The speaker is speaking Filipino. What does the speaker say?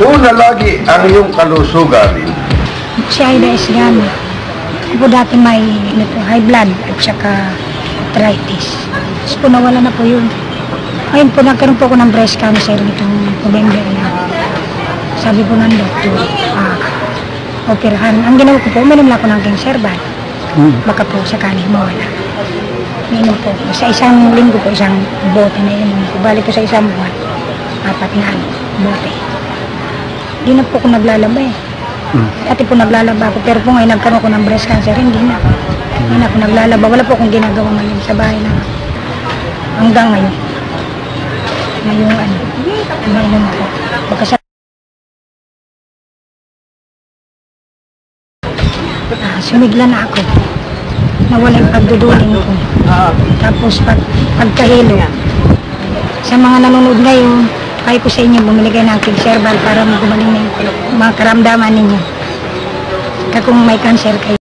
Una lagi ang iyong kalusugan. Si Aida is gano'n. Ako dati may high blood at saka arthritis. Tapos po nawala na po yun. Ngayon po nagkaroon po ako ng breast cancer nitong November na. Sabi po ng doktor, operahan. Ang ginawa ko po, uminom lang ako ng King-Serban. Baka po sakali mawala. Uminom po. Sa isang linggo po, isang bote na inom ko. Balik po sa isang buwan, 4 na bote. Hindi na po ako naglalaba eh. Dati po naglalaba ako, pero po ngayon nagkaroon ko ng breast cancer, hindi na. Hindi na ako naglalaba. Wala po akong ginagawa ngayon sa bahay na hanggang ngayon. Ngayong ngayon po. Sumigla na ako. Nawala yung pagduduling ko. Tapos pagkahilo. Sa mga nanonood ngayon, kaya ko sa inyo bumili kayo ng King-Serban para gumaling na yung mga karamdaman ninyo. Kaya kung may cancer kayo.